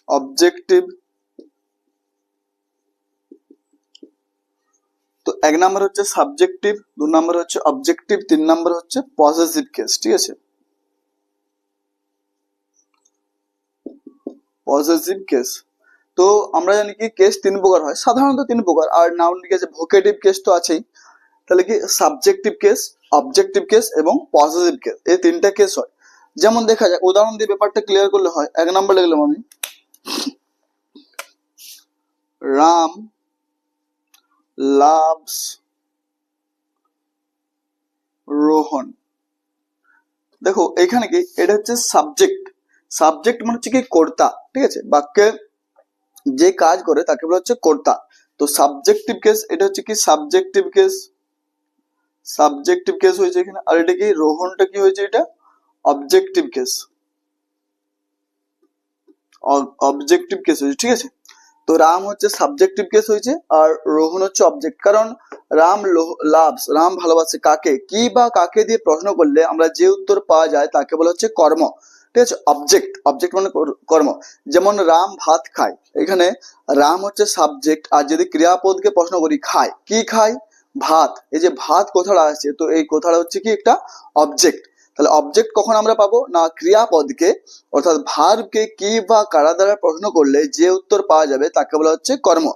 Objective. তো 1 number হচ্ছে subjective, 2 number হচ্ছে অবজেক্টিভ, 3 নাম্বার হচ্ছে পজেসিভ কেস। ঠিক আছে, পজেসিভ কেস। তো আমরা জানি কি কেস 3 প্রকার হয়, সাধারণত 3 প্রকার। আর নাউন কেসে ভোকেটিভ কেস তো আছেই, তাহলে কি সাবজেক্টিভ কেস, অবজেক্টিভ কেস এবং পজেসিভ কেস, এই 3টা কেস হয়। যেমন দেখা যায়, উদাহরণ দিয়ে ব্যাপারটা ক্লিয়ার করলে হয়। 1 নাম্বার লিখলাম আমি, রাম লাভস রোহন। দেখো এখানে কি, এটা হচ্ছে সাবজেক্ট। সাবজেক্ট মানে হচ্ছে কি কর্তা। ঠিক আছে, বাক্যে যে কাজ করে তাকে বলা হচ্ছে কর্তা। তো সাবজেক্টিভ কেস, এটা হচ্ছে কি সাবজেক্টিভ কেস, সাবজেক্টিভ কেস হয়েছে এখানে। আর এটা কি রোহনটা কি হয়েছে, এটা অবজেক্টিভ কেস, অবজেক্টিভ কেস হয়েছে। ঠিক আছে, তো রাম হচ্ছে সাবজেক্টিভ কেস হয়েছে আর রোহন হচ্ছে অবজেক্ট। কারণ রাম লাভস, রাম ভালোবাসে কাকে, কি বা কাকে দিয়ে প্রশ্ন করলে আমরা যে উত্তর পাওয়া যায় তাকে বলা হচ্ছে কর্ম। ঠিক আছে, অবজেক্ট, অবজেক্ট মানে কর্ম। যেমন রাম ভাত খায়, এখানে রাম হচ্ছে সাবজেক্ট। আর যদি ক্রিয়াপদকে প্রশ্ন করি খায়, কি খায়, ভাত, এই যে ভাত কথাটা আছে, তো এই কথাটা হচ্ছে কি একটা অবজেক্ট। তাহলে অবজেক্ট কখন আমরা পাবো না, ক্রিয়াপদকে অর্থাৎ ভার্বকে কি বা কারা দ্বারা প্রশ্ন করলে যে উত্তর পাওয়া যাবে তাকে বলা হচ্ছে কর্ম।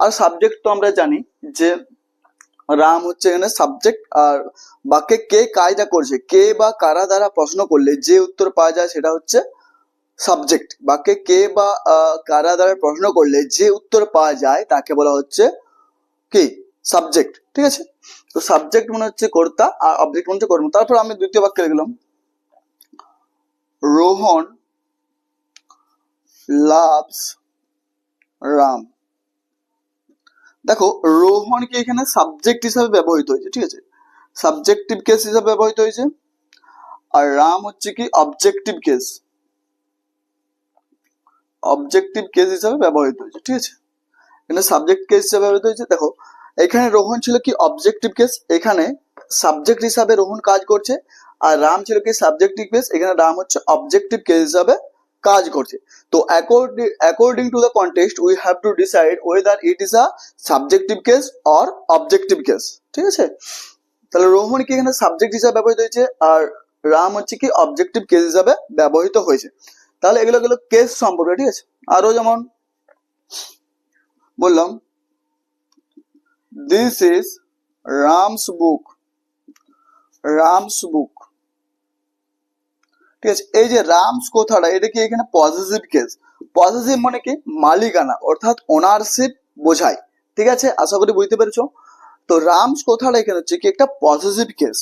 আর সাবজেক্ট তো আমরা জানি যে রাম হচ্ছে এখানে সাবজেক্ট। আর বাক্যে কে কাজটা করছে, কে বা কারা দ্বারা প্রশ্ন করলে যে উত্তর পাওয়া যায় সেটা হচ্ছে সাবজেক্ট। বাক্যে কে বা কারা দ্বারা প্রশ্ন করলে যে উত্তর পাওয়া যায় তাকে বলা হচ্ছে কি সাবজেক্ট। ঠিক আছে, তো সাবজেক্ট মানে হচ্ছে কর্তা আর অবজেক্ট মানে হচ্ছে কর্ম। তারপর আমি দ্বিতীয় বাক্যে লিখলাম, রোহন লাভস রাম। দেখো রোহন কি এখানে সাবজেক্ট হিসাবে ব্যবহৃত হয়েছে। ঠিক আছে, সাবজেক্টিভ কেস হিসাবে ব্যবহৃত হয়েছে। আর রাম হচ্ছে কি অবজেক্টিভ কেস, অবজেক্টিভ কেস হিসাবে ব্যবহৃত হয়েছে। ঠিক আছে, এখানে সাবজেক্ট কেস হিসাবে ব্যবহৃত হয়েছে। দেখো এখানে রোহন ছিল কি অবজেক্টিভ কেস, এখানে সাবজেক্ট হিসাবে রোহন কাজ করছে। আর রাম ছিল কি সাবজেক্টিভ কেস, এখানে রাম হচ্ছে অবজেক্টিভ কেস হিসাবে কাজ করছে। তো according to the context we have to decide weather it is a subjective case or objective case. ঠিক আছে, তাহলে রোহন কি এখানে সাবজেক্ট হিসাবে ব্যবহৃত হয়েছে আর রাম হচ্ছে কি অবজেক্টিভ কেস হিসাবে ব্যবহৃত হয়েছে। তাহলে এগুলো গেলো কেস সম্পর্কে। ঠিক আছে, আরো যেমন বললাম, দিস ইজ রামস বুক, রামস বুক। ঠিক আছে, এই যে রামস কথাটা, এটা কি এখানে পজেসিভ কেস। পজেসিভ মানে কি মালিকানা অর্থাৎ ওনারশিপ বোঝায়। ঠিক আছে, আশা করি বুঝতে পেরেছো। তো রামস কথাটা এখানে হচ্ছে কি একটা পজেসিভ কেস,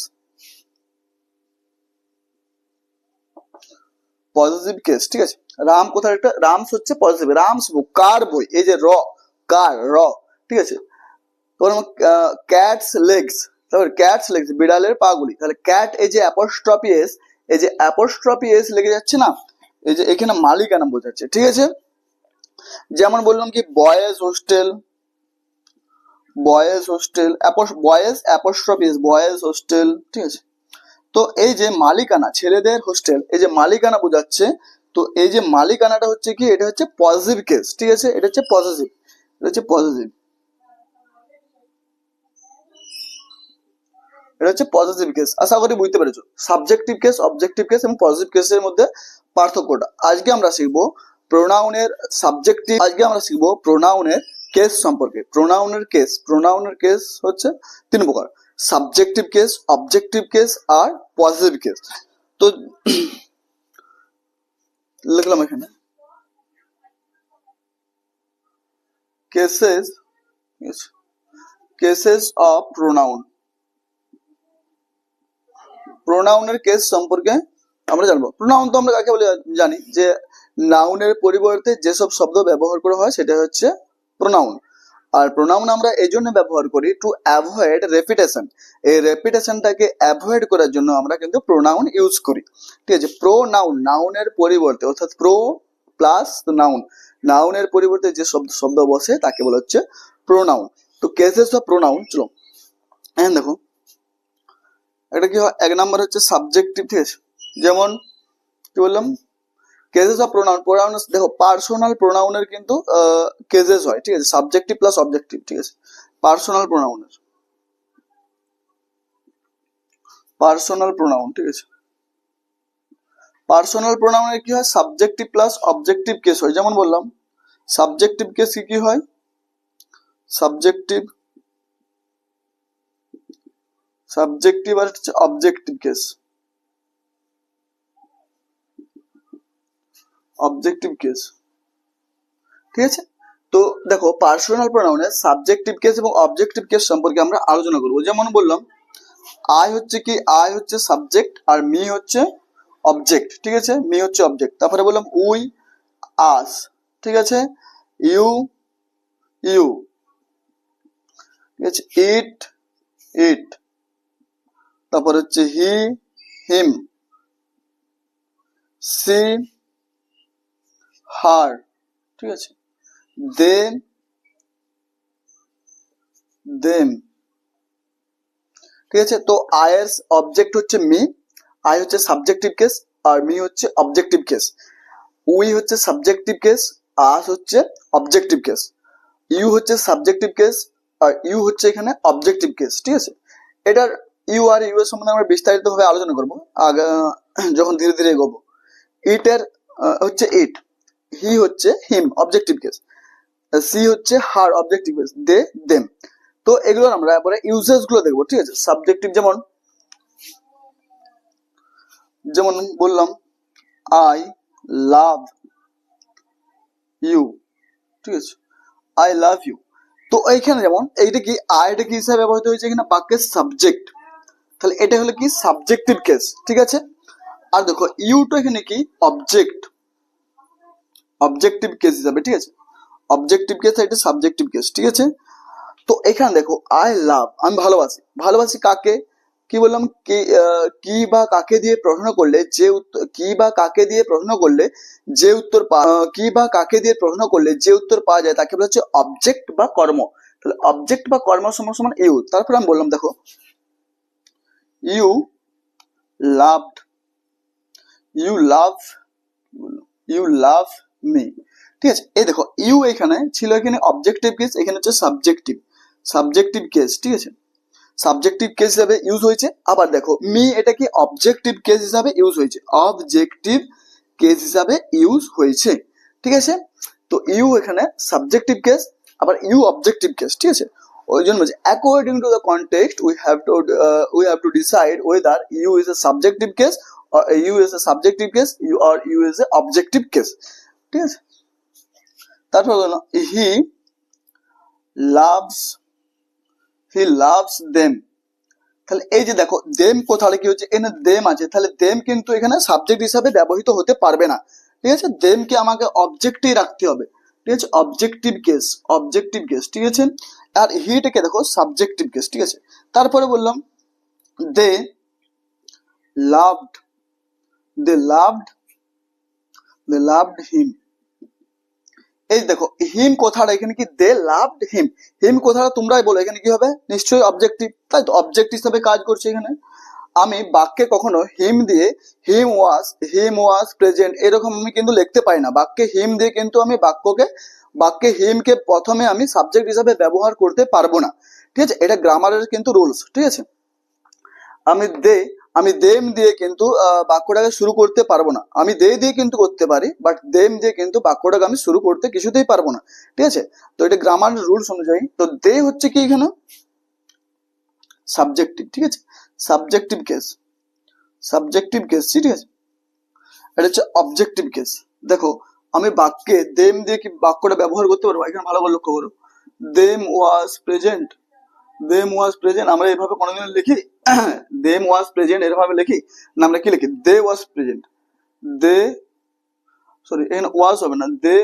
পজিটিভ কেস। ঠিক আছে, রাম কোথায় একটা, রামস হচ্ছে পজিটিভ, রামস বুক কার বই, এই যে র, কার র। ঠিক আছে, তারপর ক্যাটস লেগস, তারপর ক্যাটস লেগস বিড়ালের পাগুলি। তাহলে ক্যাট, এই যে অ্যাপোস্ট্রফি এস, এই যে অ্যাপোস্ট্রফি এস লেগে যাচ্ছে না, এই যে এখানে মালিকানা বোঝাচ্ছে। ঠিক আছে, যেমন বললাম কি boys hostel, boys hostel, boys apostrophe S, boys hostel. ঠিক আছে, তো এই যে মালিকানা, ছেলেদের হোস্টেল, এই যে মালিকানা বোঝাচ্ছে। তো এই যে মালিকানাটা হচ্ছে কি, এটা হচ্ছে পজিটিভ কেস। ঠিক আছে, এটা হচ্ছে পজিটিভ, এটা হচ্ছে পজিটিভ, এটা হচ্ছে পজিটিভ কেস। আশা করি বুঝতে পেরেছো সাবজেক্টিভ কেস, অবজেক্টিভ কেস এবং পজিটিভ কেসের মধ্যে পার্থক্যটা। আজকে আমরা শিখবো প্রোনাউনের সাবজেক্টিভ, আজকে আমরা শিখবো প্রোনাউনের কেস সম্পর্কে। প্রোনাউনের কেস, প্রোনাউনের কেস হচ্ছে 3 প্রকার, সাবজেক্টিভ কেস, অবজেক্টিভ কেস আর পজিটিভ কেস। তো লিখলাম এখানে কেসেস, কেসেস অফ প্রোনাউন। প্রোনাউনের কেস সম্পর্কে আমরা জানবো। প্রোনাউন তো আমরা কাকে বলে জানি, যে নাউনের পরিবর্তে যেসব শব্দ ব্যবহার করা হয় সেটা হচ্ছে প্রোনাউন। আর প্রোনাউন আমরা এই জন্য ব্যবহার করি টু অ্যাভয়েড রেপিটেশন, এই রেপিটেশনটাকে অ্যাভয়েড করার জন্য আমরা কিন্তু প্রোনাউন ইউজ করি। ঠিক আছে, প্রোনাউন নাউনের পরিবর্তে, অর্থাৎ প্রো প্লাস নাউন, নাউনের পরিবর্তে যে শব্দ বসে তাকে বলা হচ্ছে প্রোনাউন। তো কেসেস অফ প্রোনাউন, চলো হ্যাঁ দেখো এটা কি হয়। 1 নাম্বার হচ্ছে সাবজেক্টিভ। ঠিক আছে, যেমন কি বললাম, কেসেস অফ প্রোনাউন, প্রোনাউন দেখো পার্সোনাল প্রোনাউনের কিন্তু কেসেস হয়, ঠিক আছে, সাবজেক্টিভ প্লাস অবজেক্টিভ, ঠিক আছে, পার্সোনাল প্রোনাউনের, পার্সোনাল প্রোনাউন, ঠিক আছে, পার্সোনাল প্রোনাউনের কি হয়, সাবজেক্টিভ প্লাস অবজেক্টিভ কেস হয়। যেমন বললাম সাবজেক্টিভ কেস কি হয়, সাবজেক্টিভ আর অবজেক্টিভ কেস, অবজেক্টিভ কেস, ঠিক আছে। তো দেখো পার্সোনাল প্রোনাউনের সাবজেক্টিভ কেস এবং অবজেক্টিভ কেস সম্পর্কে আমরা আলোচনা করব। যেমন বললাম আই হচ্ছে কি, আই হচ্ছে সাবজেক্ট আর মি হচ্ছে অবজেক্ট, ঠিক আছে, মি হচ্ছে অবজেক্ট। তারপরে বললাম উই, আস, ঠিক আছে, ইউ, ঠিক আছে, ইট, তারপর হচ্ছে হি, হিম, সি, হার, ঠিক আছে, দেম, ঠিক আছে। তো আয়ের অবজেক্ট হচ্ছে মি, আই হচ্ছে সাবজেক্টিভ কেস আর মি হচ্ছে অবজেক্টিভ কেস, উই হচ্ছে সাবজেক্টিভ কেস, আস হচ্ছে অবজেক্টিভ কেস, ইউ হচ্ছে সাবজেক্টিভ কেস আর ইউ হচ্ছে এখানে অবজেক্টিভ কেস, ঠিক আছে। এটার ইউ আর ইউ এর সম্বন্ধে আমরা বিস্তারিত ভাবে আলোচনা করবো যখন ধীরে ধীরে এগোবো। ইটের হচ্ছে ইট, হি হচ্ছে হিম অবজেক্টিভ কেস, সি হচ্ছে হার অবজেক্টিভ কেস, দে, দেম। তো এগুলোর আমরা পরে ইউজেস গুলো দেখবো, ঠিক আছে। সাবজেক্টিভ যেমন বললাম আই লাভ ইউ, ঠিক আছে, আই লাভ ইউ। তো এইখানে যেমন এইটা কি, আইটা কি হিসাবে ব্যবহৃত হয়েছে এখানে বাক্যের সাবজেক্ট, তাহলে এটা হলো কি সাবজেক্টিভ কেস, ঠিক আছে। আর দেখো ইউটা এখানে কি অবজেক্ট, অবজেক্টিভ কেস হিসাবে, ঠিক আছে, অবজেক্টিভ কেস এটা সাবজেক্টিভ কেস, ঠিক আছে। তো এখানে দেখো আই লাভ, আমি ভালোবাসি, ভালোবাসি কাকে, কি বললাম কি বা কাকে দিয়ে প্রশ্ন করলে যে উত্তর, কি বা কাকে দিয়ে প্রশ্ন করলে যে উত্তর কি বা কাকে দিয়ে প্রশ্ন করলে যে উত্তর পাওয়া যায় তাকে বলা হচ্ছে অবজেক্ট বা কর্ম। তাহলে অবজেক্ট বা কর্ম সমান ইউ। তারপর আমি বললাম দেখো you loved, you love me, ঠিক আছে। এই দেখো ইউ এখানে ছিল, এখানে অবজেক্টিভ কেস, এখানে হচ্ছে সাবজেক্টিভ কেস, ঠিক আছে, সাবজেক্টিভ কেস হিসাবে ইউজ হয়েছে। আবার দেখো মি এটা কি অবজেক্টিভ কেস হিসাবে ইউজ হয়েছে, অবজেক্টিভ কেস হিসাবে ইউজ হয়েছে, ঠিক আছে। তো ইউ এখানে সাবজেক্টিভ কেস, আবার ইউ অবজেক্টিভ কেস, ঠিক আছে। ওই জন্য বলছি according to the context we have to decide whether you is a subjective case or you is a subjective case or you is a objective case, ঠিক আছে। তারপর হলো হি লাভস দেম, তাহলে এই যে দেখো দেম কোথায় কি হচ্ছে, এখানে দেম আছে, তাহলে দেম কিন্তু এখানে সাবজেক্ট হিসাবে ব্যবহৃত হতে পারবে না, ঠিক আছে, দেমকে আমাকে অবজেক্টেই রাখতে হবে, ঠিক আছে, অবজেক্টিভ কেস, ঠিক আছে। আর হিটাকে দেখো সাবজেক্টিভ কেস, ঠিক আছে। তারপরে বললাম দে লাভড হিম, এই দেখো হিম কথাটা এখানে কি দে লাভড হিম, হিম কথাটা তোমরাই বলো এখানে কি হবে, নিশ্চয়ই অবজেক্টিভ, তাই তো অবজেক্ট হিসাবে কাজ করছে এখানে। আমি বাক্যে কখনো হিম দিয়ে হিম ওয়াজ প্রেজেন্ট এরকম আমি কিন্তু লিখতে পারি না, বাক্যে হিম দিয়ে কিন্তু আমি বাক্যে হিমকে প্রথমে আমি সাবজেক্ট হিসাবে ব্যবহার করতে পারবো না, ঠিক আছে, এটা গ্রামারের কিন্তু রুলস, ঠিক আছে। আমি দেম দিয়ে কিন্তু বাক্যটাকে শুরু করতে পারবো না, আমি দে দিয়ে কিন্তু করতে পারি, বাট দেম দিয়ে কিন্তু বাক্যটাকে আমি শুরু করতে কিছুতেই পারবো না, ঠিক আছে। তো এটা গ্রামারের রুলস অনুযায়ী। তো দে হচ্ছে কি এখানে সাবজেক্টিভ, ঠিক আছে, সাবজেক্টিভ কেস, ঠিক আছে। এটা হচ্ছে অবজেক্টিভ কেস। দেখো আমি বাক্যে দেম দিয়ে কি বাক্যটা ব্যবহার করতে পারবো, এখানে ভালো করে লক্ষ্য করো, দেম ওয়াজ প্রেজেন্ট, আমরা এভাবে কোনোদিন লিখি দেম ওয়াজ প্রেজেন্ট এভাবে লিখি না, আমরা কি লিখি দে ওয়াজ প্রেজেন্ট, এখানে ওয়াজ হবে না, দে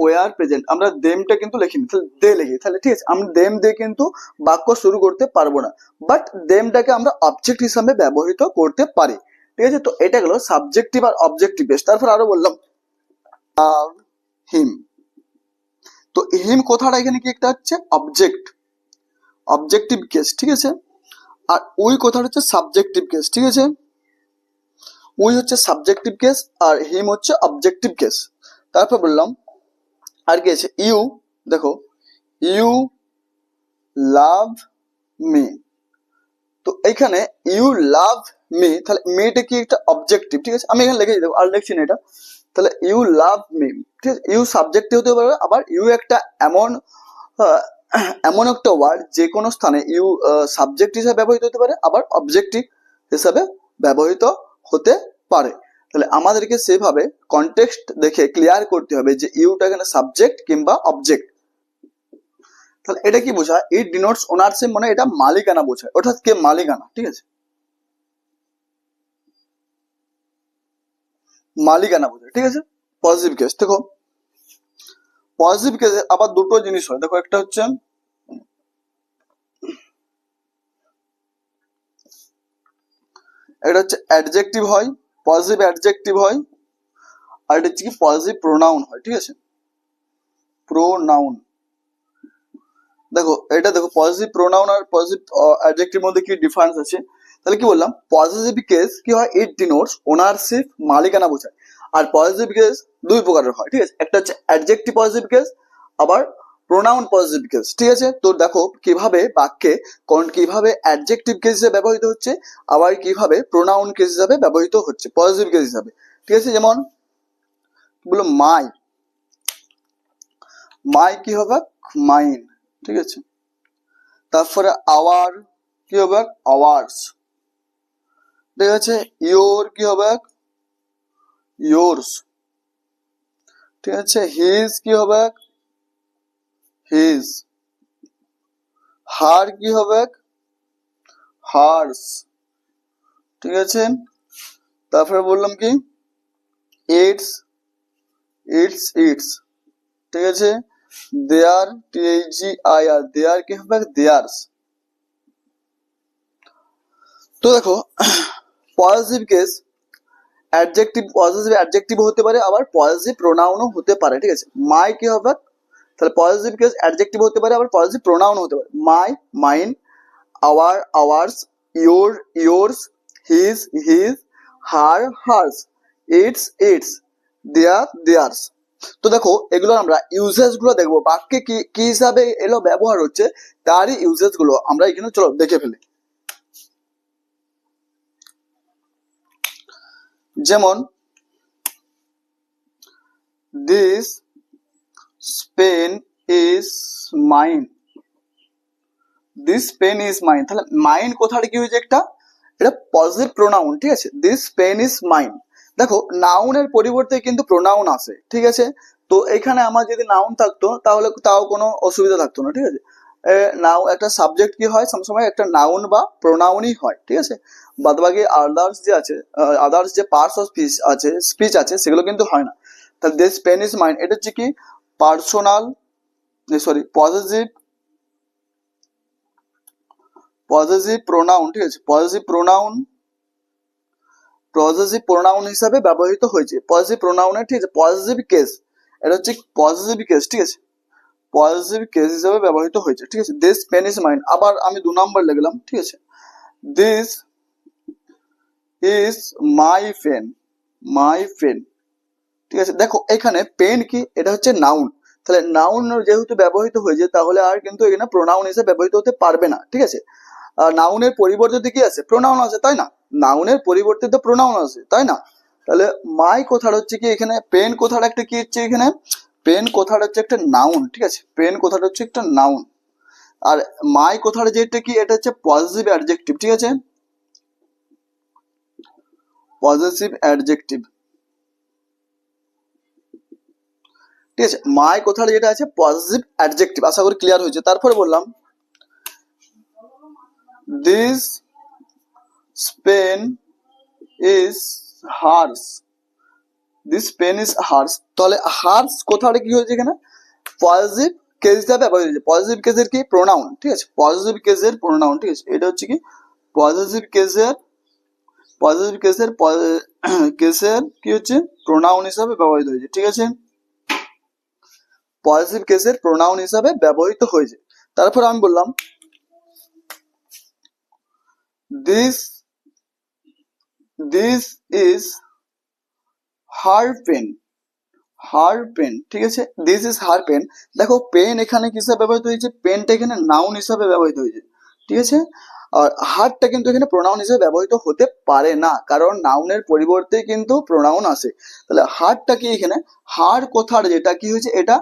ওয়ার প্রেজেন্ট, আমরা দেমটা কিন্তু লিখিনি, তাহলে দে লিখি, তাহলে ঠিক আছে, আমরা দেম দিয়ে কিন্তু বাক্য শুরু করতে পারবো না, বাট দেমটাকে আমরা অবজেক্ট হিসাবে ব্যবহৃত করতে পারি, ঠিক আছে। তো এটা গেল সাবজেক্টিভ আর অবজেক্টিভ বেস। তারপর আরো বললাম হিম, তো হিম কথাটা এখানে কি একটা হচ্ছে অবজেক্টিভ কেস, ঠিক আছে। আর ওই কথাটা হচ্ছে সাবজেক্টিভ কেস, ঠিক আছে, উই হচ্ছে সাবজেক্টিভ কেস আর হিম হচ্ছে অবজেক্টিভ কেস। তারপর বললাম আর কি আছে, ইউ, দেখো ইউ লাভ মি, তো এখানে ইউ লাভ মি, তাহলে মিটা কি একটা অবজেক্টিভ, ঠিক আছে, আমি এখানে লিখে দেবো আর লিখছি না এটা। তাহলে ইউ লাভ মি, ঠিক আছে, ইউ সাবজেক্টিভ হতে পারে, আবার ইউ একটা এমন এমন একটা ওয়ার্ড যে কোনো স্থানে ইউ সাবজেক্ট হিসাবে ব্যবহৃত হতে পারে, আবার অবজেক্টিভ হিসাবে ব্যবহৃত হতে পারে। তাহলে আমাদেরকে সেভাবে কনটেক্সট দেখে ক্লিয়ার করতে হবে যে ইউটা এখানে সাবজেক্ট কিংবা অবজেক্ট। তাহলে এটা কি বোঝায়, ইট ডিনোটস ওনারশিপ, মানে এটা মালিকানা বোঝায়, অর্থাৎ কে মালিকানা, ঠিক আছে, মালিকানা বোঝায়, ঠিক আছে। পজিটিভ কেস, দেখো পজিটিভ কেসে আবার দুটো জিনিস হয়, দেখো একটা হচ্ছে এটা হচ্ছে অ্যাডজেক্টিভ হয়, পজিটিভ অ্যাডজেক্টিভ হয়, আর এটা হচ্ছে কি পজিটিভ প্রোনাউন হয়, ঠিক আছে, প্রোনাউন। দেখো এটা দেখো পজিটিভ প্রোনাউন আর পজিটিভ অ্যাডজেক্টিভ মধ্যে কি ডিফারেন্স আছে। তাহলে কি বললাম, পজিটিভ কেস কি হয়, ইট ডিনোটস ওনারশিপ, মালিকানা বোঝায়। আর পজিটিভ কেস দুই প্রকারের হয়, ঠিক আছে, একটা হচ্ছে অ্যাডজেক্টিভ পজিটিভ কেস, আবার প্রোনাউন পজিটিভ কেস, ঠিক আছে। তো দেখো কিভাবে বাক্যে কিভাবে অ্যাডজেক্টিভ কেস হিসেবে ব্যবহৃত হচ্ছে, আবার কিভাবে প্রোনাউন কেস হিসাবে ব্যবহৃত হচ্ছে, পজিটিভ কেস হিসাবে, ঠিক আছে। যেমন বলো মাই, মাই কি হবে, মাইন, ঠিক আছে। তারপরে আওয়ার কি হবে, আওয়ার্স, ঠিক আছে। ইয়োর কি হবে, ইয়োর্স, ঠিক আছে। হিজ কি হবে, হিজ। হার কি হবে, হার্স, ঠিক আছে। তারপরে বললাম কি ইটস, ইটস ইটস, ঠিক আছে। দেয়ার, THEIR, দেয়ার কি হবে, দেয়ার্স। তো দেখো positive case adjective, positive adjective হতে পারে, আবার পজিটিভ প্রোনাউনও হতে পারে, ঠিক আছে। মাই কি হবে, তাহলে পজিটিভ কেস অ্যাডজেক্টিভ হতে পারে, আবার পজিটিভ প্রোনাউন হতে পারে। My, mine, our, ours, your, yours, his, his, her, hers, its, its, their, theirs. তো দেখো এগুলো আমরা ইউজেস গুলো দেখবো, বাক্যে কি কি হিসাবে এলো ব্যবহার হচ্ছে, তারই ইউজেস গুলো আমরা এখানে চলো দেখে ফেলি। যেমন this pen is mine, this pen is mine, তাহলে মাইন কোথায় কি হয়েছে, একটা এটা পজিটিভ প্রোনাউন, ঠিক আছে। দিস পেন ইজ মাইন, দেখো নাউনের পরিবর্তে কিন্তু প্রোনাউন আসে, ঠিক আছে। তো এখানে আমার যদি নাউন থাকতো তাহলে তাও কোনো অসুবিধা থাকতো না, ঠিক আছে। নাও একটা সাবজেক্ট কি হয় সবসময় একটা নাউন বা প্রোনাউনই হয়, ঠিক আছে। বাদবাকি আদার্স যে আছে, আদার্স যে পার্টস অফ স্পিচ আছে, স্পিচ আছে, সেগুলো কিন্তু হয় না। তাহলে দিস পেন ইজ মাইন এটা হচ্ছে কি personal, sorry positive, positive pronoun, ঠিক আছে, পজিটিভ প্রোনাউন, পজিটিভ প্রোনাউন হিসাবে ব্যবহৃত হয়েছে, পজিটিভ প্রোনাউনের, ঠিক আছে। পজিটিভ কেস এটা হচ্ছে পজিটিভ কেস, ঠিক আছে, পজিটিভ কেস হিসাবে ব্যবহৃত হয়েছে, ঠিক আছে। দিস পেন ইজ মাইন, আবার আমি 2 নম্বর লিখলাম, ঠিক আছে, this is my pen, my pen, ঠিক আছে। দেখো এখানে পেন কি, এটা হচ্ছে নাউন, তাহলে নাউন যেহেতু ব্যবহৃত হয়েছে তাহলে আর কিন্তু এখানে প্রোনাউন হিসেবে ব্যবহৃত হতে পারবে না, ঠিক আছে। আর নাউনের পরিবর্তে কি আছে, প্রোনাউন আছে, তাই না, নাউনের পরিবর্তে তো প্রোনাউন আছে, তাই না। তাহলে মাই কথাটা হচ্ছে কি এখানে, পেন কথাটা একটা কি হচ্ছে এখানে, পেন কথাটা হচ্ছে একটা নাউন, ঠিক আছে, পেন কথাটা হচ্ছে একটা নাউন। আর মাই কথাটা যেটা কি, এটা হচ্ছে পজিটিভ অ্যাডজেক্টিভ, ঠিক আছে, পজিটিভ অ্যাডজেক্টিভ, ঠিক আছে। মাই কথাটা যেটা আছে পজিটিভ অ্যাডজেক্টিভ, আশা করি ক্লিয়ার হয়েছে। তারপরে বললাম this pen is hers, this pen is hers, তাহলে হার্স কথাটা কি হয়েছে এখানে, পজিটিভ কেস হিসাবে ব্যবহার হয়েছে, পজিটিভ কেসের কি প্রোনাউন, ঠিক আছে, পজিটিভ কেসের প্রোনাউন, ঠিক আছে। এটা হচ্ছে কি পজিটিভ কেসের, পজিটিভ কেসের কেসের কি হচ্ছে প্রোনাউন হিসাবে ব্যবহৃত হয়েছে, ঠিক আছে, পজিটিভ কেসের প্রোনাউন হিসাবে ব্যবহৃত হয়েছে। তারপর আমি বললাম this this is her pen, her pen, ঠিক আছে, দিস ইজ হার পেন। দেখো পেন এখানে কি হিসাবে ব্যবহৃত হয়েছে, পেনটা এখানে নাউন হিসাবে ব্যবহৃত হয়েছে, ঠিক আছে। আর হারটা কিন্তু এখানে প্রোনাউন হিসেবে ব্যবহৃত হতে পারে না, কারণ নাউনের পরিবর্তে কিন্তু প্রোনাউন আসে। তাহলে হারটা কি এখানে, হার কথার যেটা কি হয়েছে, এটা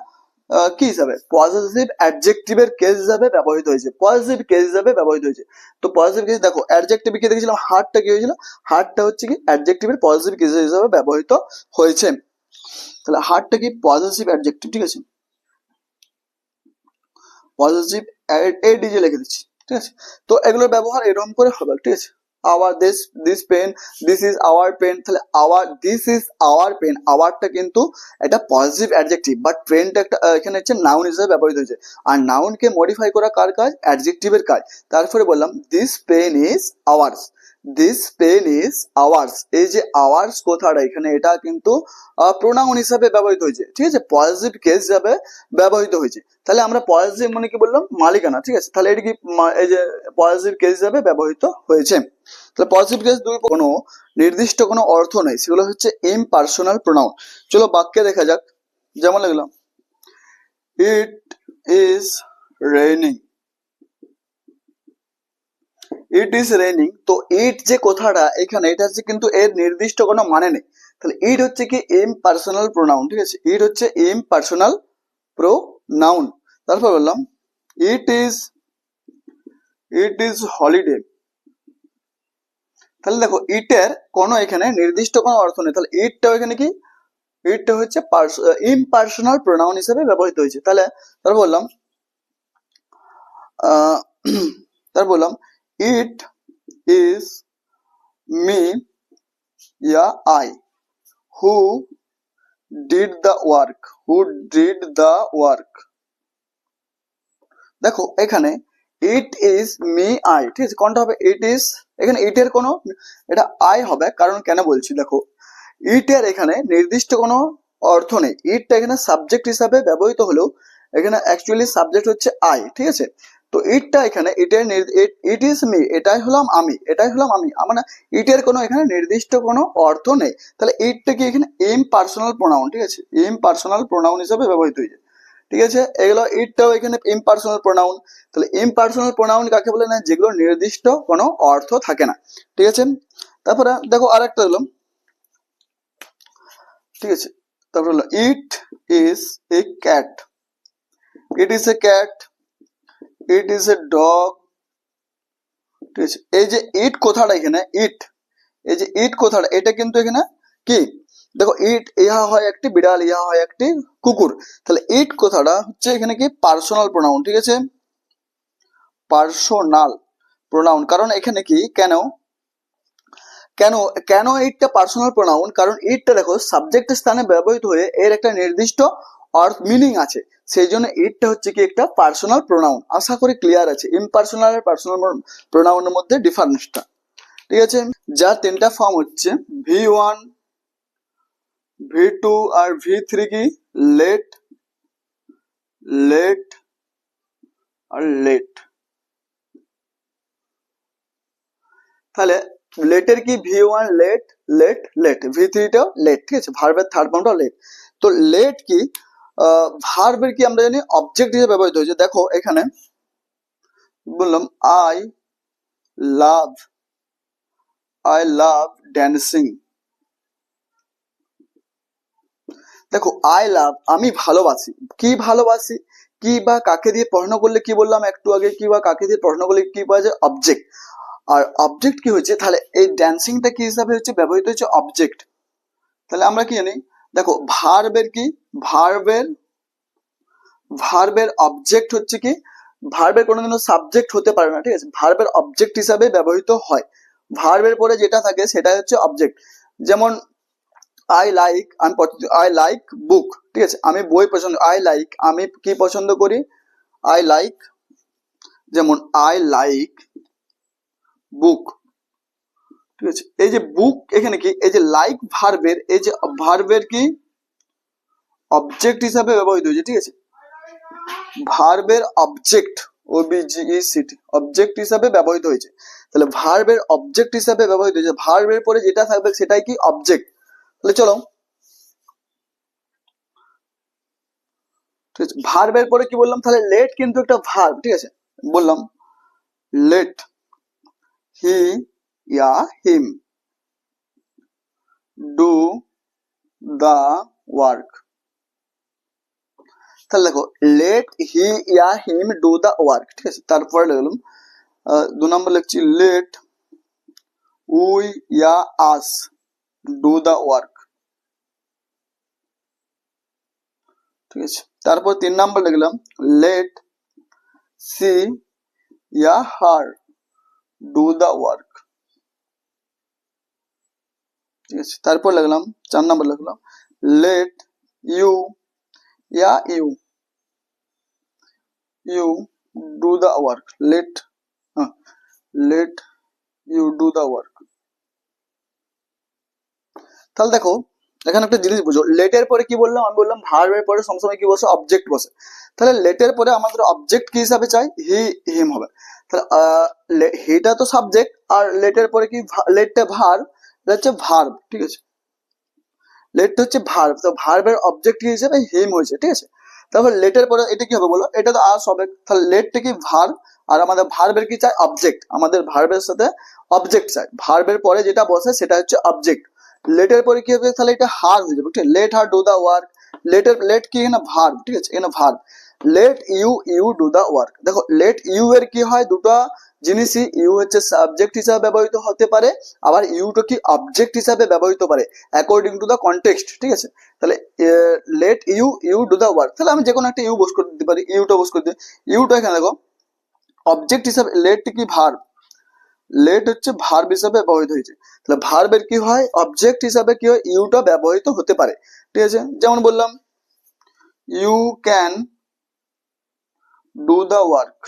কি হিসাবে পজিটিভ অ্যাডজেক্টিভের কেস হিসাবে ব্যবহৃত হয়েছে, পজিটিভ কেস হিসাবে ব্যবহৃত হয়েছে। তো পজিটিভ কেস দেখো অ্যাডজেক্টিভ কি দেখেছিলাম, হারটা কি হয়েছিল, হারটা হচ্ছে কি অ্যাডজেক্টিভের পজিটিভ কেস হিসাবে ব্যবহৃত হয়েছে। তাহলে হারটা কি পজিটিভ অ্যাডজেক্টিভ, ঠিক আছে, পজিটিভ এডিজে লিখে দিচ্ছি, ঠিক আছে। তো এগুলোর ব্যবহার এরকম করে হবে, ঠিক আছে। Our this pen, this is our pen, তাহলে our this is our pen, আওয়ারটা কিন্তু একটা পজিটিভ অ্যাডজেক্টিভ, বাট পেনটা একটা এখানে হচ্ছে নাউন হিসেবে ব্যবহৃত হয়েছে। আর নাউনকে মডিফাই করা কার কাজ, অ্যাডজেক্টিভের কাজ। তারপরে বললাম this pen is ours, this pen is ours, এই যে আওয়ার্স কথাটা এখানে এটা কিন্তু প্রোনাউন হিসাবে ব্যবহৃত হয়েছে, ঠিক আছে, পজিটিভ কেস হিসাবে ব্যবহৃত হয়েছে। তাহলে আমরা পজিটিভ মানে কি বললাম, মালিকানা, ঠিক আছে। তাহলে এটা কি এই যে পজিটিভ কেস হিসাবে ব্যবহৃত হয়েছে। তাহলে পজিটিভ কেস দুই, কোনো নির্দিষ্ট কোনো অর্থ নেই, সেগুলো হচ্ছে ইমপার্সোনাল প্রোনাউন। চলো বাক্যে দেখা যাক, যেমন লিখলাম ইট is raining, it is raining. তো ইট যে কথাটা এখানে এটা হচ্ছে কিন্তু এর নির্দিষ্ট কোনো মানে নেই, তাহলে ইট হচ্ছে কি ইমপার্সোনাল প্রোনাউন, ঠিক আছে, ইট হচ্ছে ইমপার্সোনাল প্রোনাউন। তারপর বললাম ইট ইজ হলিডে, তাহলে দেখো ইটের কোনো এখানে নির্দিষ্ট কোনো অর্থ নেই, তাহলে ইটটা এখানে কি, ইটটা হচ্ছে ইমপার্সোনাল প্রোনাউন হিসেবে ব্যবহৃত হয়েছে। তাহলে তারপর বললাম তারপর বললাম it is me yeah I who did the work, who did the work. দেখো এখানে ইট ইজ মি আই, ঠিক আছে, কোনটা হবে, ইট ইজ, এখানে ইটের কোনো এটা আই হবে, কারণ কেন বলছি দেখো ইটের এখানে নির্দিষ্ট কোনো অর্থ নেই, ইটটা এখানে সাবজেক্ট হিসাবে ব্যবহৃত হলেও এখানে অ্যাকচুয়ালি সাবজেক্ট হচ্ছে আই, ঠিক আছে। তো ইটটা এখানে ইটের ইট ইজ মি, এটাই হলাম আমি, এটাই হলাম আমি, মানে ইটের কোনো এখানে নির্দিষ্ট কোনো অর্থ নেই। তাহলে ইটটা কি এখানে ইমপার্সোনাল প্রোনাউন, ঠিক আছে, ইমপার্সোনাল প্রোনাউন হিসাবে ব্যবহৃত হয়েছে, ঠিক আছে। এগুলো ইটটাও এখানে ইমপার্সোনাল প্রোনাউন। তাহলে ইমপার্সোনাল প্রোনাউন কাকে বলে না, যেগুলো নির্দিষ্ট কোনো অর্থ থাকে না, ঠিক আছে। তারপরে দেখো আরেকটা হলো, ঠিক আছে, তারপর হলো it is a cat, it is a cat, it is a dog, ঠিক আছে। এই যে ইট কথাটা এখানে ইট, এই যে ইট কথাটা এটা কিন্তু এখানে কি, দেখো ইট ইহা হয় একটি বিড়াল, ইহা হয় একটি কুকুর, তাহলে ইট কথাটা হচ্ছে এখানে কি পার্সোনাল প্রোনাউন, ঠিক আছে, পার্সোনাল প্রোনাউন। কারণ এখানে কি কেন কেন কেন ইটটা পার্সোনাল প্রোনাউন, কারণ ইটটা দেখো সাবজেক্টের স্থানে ব্যবহৃত হয়ে এর একটা নির্দিষ্ট অর্থ মিনিং আছে, সেই জন্য ইটটা হচ্ছে কি একটা পার্সোনাল প্রোনাউন। আশা করি ক্লিয়ার আছে ইমপার্সোনাল আর পার্সোনাল প্রোনাউনের মধ্যে ডিফারেন্সটা, ঠিক আছে। যার তিনটা ফর্ম হচ্ছে V1, V2 আর V3 কি লেট, লেট আর লেট। তাহলে লেটের কি V1 late, late late, V3 টাও লেট, ঠিক আছে, ভার্বের থার্ড ফর্মটাও লেট। তো লেট কি ভার্বের কি আমরা জানি অবজেক্ট হিসেবে ব্যবহৃত হয়েছে। দেখো এখানে বললাম আই লাভ ড্যান্সিং, দেখো আই লাভ আমি ভালোবাসি, কি ভালোবাসি, কি বা কাকে দিয়ে প্রশ্ন করলে কি বললাম একটু আগে, কি বা কাকে দিয়ে প্রশ্ন করলে কি পাওয়া যায়, অবজেক্ট। আর অবজেক্ট কি হচ্ছে, তাহলে এই ড্যান্সিংটা কি হিসাবে হচ্ছে ব্যবহৃত হচ্ছে অবজেক্ট। তাহলে আমরা কি জানি, দেখো ভার্বের কি, ভার্বের অবজেক্ট হচ্ছে কি, ভার্বের কোনোদিনও সাবজেক্ট হতে পারে না, ঠিক আছে, ভার্বের অবজেক্ট হিসাবে ব্যবহৃত হয়, ভার্বের পরে যেটা থাকে সেটা হচ্ছে অবজেক্ট। যেমন আই লাইক, আই লাইক বুক, ঠিক আছে, আমি বই পছন্দ, আই লাইক আমি কি পছন্দ করি, আই লাইক, যেমন আই লাইক বুক, ঠিক আছে। এই যে বুক এখানে কি, এই যে লাইক ভার্বের, এই যে ভার্বের কি অবজেক্ট হিসাবে ব্যবহৃত হয়েছে, ঠিক আছে, ভার্বের অবজেক্ট OBJECT অবজেক্ট হিসাবে ব্যবহৃত হয়েছে। তাহলে ভার্বের অবজেক্ট হিসাবে ব্যবহৃত হয়েছে, ভার্বের পরে যেটা থাকবে সেটাই কি অবজেক্ট। তাহলে চলো, ঠিক আছে, ভার্বের পরে কি বললাম, তাহলে লেট কিন্তু একটা ভার্ব, ঠিক আছে, বললাম লেট হি ইয়া হিম ডু দা ওয়ার্ক। তাহলে দেখো লেট হি ইয়া হিম ডু দা ওয়ার্ক, ঠিক আছে, তারপরে লিখলাম 2 নম্বর লিখছি লেট উই ইয়া আস ডু দা ওয়ার্ক, ঠিক আছে, তারপর 3 নম্বর লিখলাম লেট সি ইয়া হার ডু দা ওয়ার্ক, ঠিক আছে, তারপর লিখলাম 4 নম্বর লিখলাম লেট ইউ ইয়া you do the work, let you do the work. তাহলে দেখো এখানে একটা জিনিস বুঝো, লেটের পরে কি বললাম, আমি বললাম ভার্বের পরে সবসময় কি বসে, অবজেক্ট বসে। তাহলে লেটের পরে আমাদের অবজেক্ট কি হিসাবে চাই, হি হিম হবে। তাহলে হিটা তো সাবজেক্ট, আর লেটের পরে কি, লেটটা ভার্ব, এটা হচ্ছে ভার্ব, ঠিক আছে, লেটটা হচ্ছে ভার্ব, তো ভার্বের অবজেক্ট কি হিসেবে হিম হয়েছে, ঠিক আছে। তারপর লেটের পরে এটা কি হবে বলো, এটা তো আস হবে, তাহলে লেটটা কি ভার্ব, আর আমাদের ভার্বের কি চাই, অবজেক্ট, আমাদের ভার্বের সাথে অবজেক্ট চাই, ভার্বের পরে যেটা বসে সেটা হচ্ছে অবজেক্ট। লেটের পরে কি হবে, তাহলে এটা হার হয়ে যাবে, ঠিক আছে, let her do the work, let কি এখানে ভার্ব, ঠিক আছে, এখানে verb, let you do the work. দেখো লেট ইউ এর কি হয়, দুটো জিনিসই, ইউ হচ্ছে সাবজেক্ট হিসাবে ব্যবহৃত হতে পারে, আবার ইউটা কি অবজেক্ট হিসাবে ব্যবহৃত পারে অ্যাকর্ডিং টু দা কনটেক্সট, ঠিক আছে। তাহলে let you do the work, তাহলে আমি যে কোনো একটা ইউ বস করে দিতে পারি, ইউটা বস করে দিই, ইউটা এখানে দেখো অবজেক্ট হিসাবে, লেট কি ভার্ব, লেট হচ্ছে ভার্ব হিসাবে ব্যবহৃত হয়েছে, তাহলে ভার্বের কি হয়, অবজেক্ট হিসাবে কি হয়, ইউটা ব্যবহৃত হতে পারে, ঠিক আছে, যেমন বললাম you can do the work,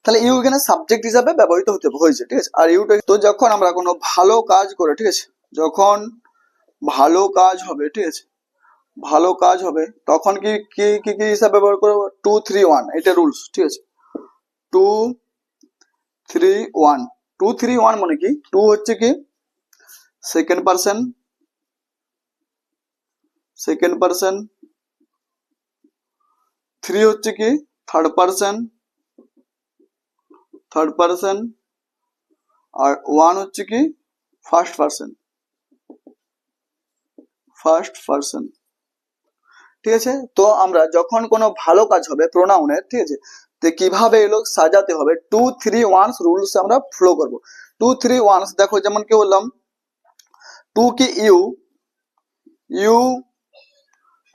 তাহলে ইউ এখানে সাবজেক্ট হিসাবে ব্যবহৃত হতে হয়েছে, ঠিক আছে। আর ইউটা তো যখন আমরা কোনো ভালো কাজ করে, ঠিক আছে, যখন ভালো কাজ হবে, ঠিক আছে, ভালো কাজ হবে তখন কি কি কি কি হিসাবে ব্যবহার করবো, 2 3 1, এটা রুলস, ঠিক আছে, 2 3 1, 2 3 1 মানে কি, 2 হচ্ছে কি সেকেন্ড পারসন, 3 হচ্ছে কি থার্ড পারসন, আর 1 হচ্ছে কি ফার্স্ট পারসন, ঠিক আছে। তো আমরা যখন কোনো ভালো কাজ হবে প্রোনাউনের, ঠিক আছে, তো কিভাবে এগুলো সাজাতে হবে, 2 3 1 রুলস আমরা ফলো করব। 2 3 1 দেখো, যেমন কি বললাম 2 কি ইউ,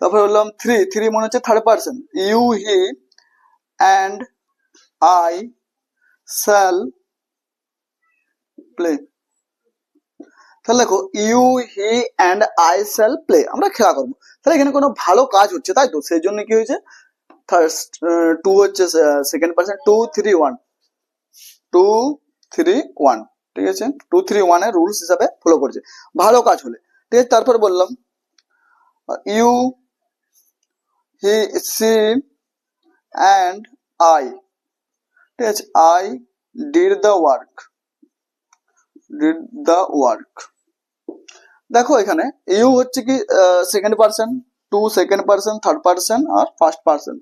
তারপর বললাম 3 মনে হচ্ছে third person, you he and I shall play. তাহলে দেখো you he and I shall play, আমরা খেলা করবো, তাহলে এখানে কোনো ভালো কাজ হচ্ছে, তাই তো, সেই জন্য কি হয়েছে, টু হচ্ছে সেকেন্ড পারসন, 2 3 1, 2 3 1, ঠিক আছে, 2 3 1 এর রুলস হিসাবে ফলো করছে ভালো কাজ হলে, ঠিক আছে। তারপর বললাম you he she and I, ঠিক আছে, আই ডিড দ্য ওয়ার্ক, দেখো এখানে ইউ হচ্ছে কি second person, 2 second person, third person আর ফার্স্ট পারসন,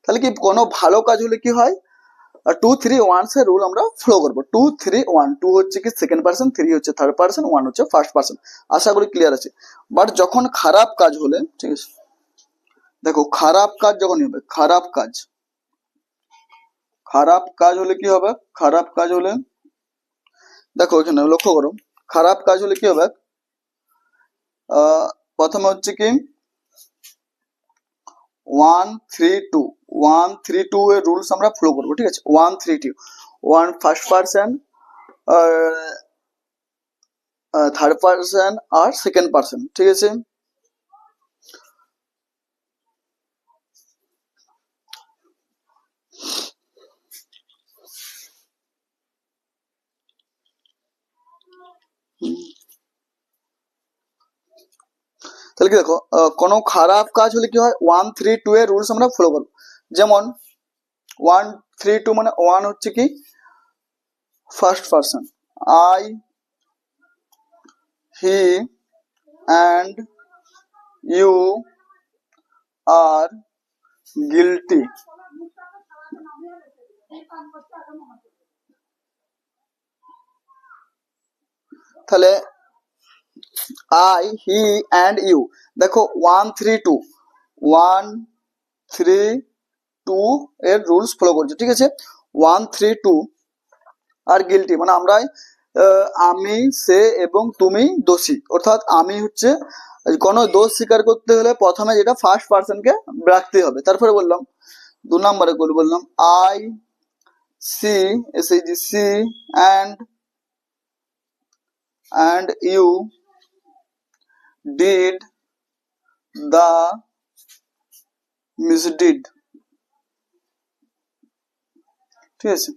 তাহলে কি কোনো ভালো কাজ হলে কি হয়, 2 3 1 এর রুল আমরা ফলো করবো, 2 3 1, 2 হচ্ছে কি সেকেন্ড পারসন, 3 হচ্ছে থার্ড পারসন, 1 হচ্ছে ফার্স্ট পারসন, আশা করি ক্লিয়ার আছে। বাট যখন খারাপ কাজ হলে, ঠিক আছে, দেখো খারাপ কাজ যখন হবে, খারাপ কাজ হলে কি হবে, খারাপ কাজ হলে দেখো এখানে লক্ষ্য করো, খারাপ কাজ হলে কি হবে, প্রথমে হচ্ছে কি 1 3 2, 1 3 2 এর রুলস আমরা ফলো করবো, ঠিক আছে, 1 3 2, 1 ফার্স্ট পারসন, থার্ড পারসন আর সেকেন্ড পারসন, ঠিক আছে। তাহলে কি দেখো কোনো খারাপ কাজ হলে কি হয়, 1 3 2 এর রুলস আমরা ফলো করবো, যেমন 1 3 2 মানে 1 হচ্ছে কি first person, I, he and you are guilty. তাহলে আই, হি অ্যান্ড ইউ, দেখো 1 3 2, 1 3 2 এর রুলস ফলো করছে, ঠিক আছে। 1 3 2 আর গিলটি মানে আমরা আমি, সে এবং তুমি দোষী, অর্থাৎ আমি হচ্ছে কোনো দোষ স্বীকার করতে হলে প্রথমে যেটা ফার্স্ট পার্সনকে রাখতে হবে। তারপরে বললাম 2 নম্বরে বললাম I see, see and you did the misdeed, ঠিক আছে।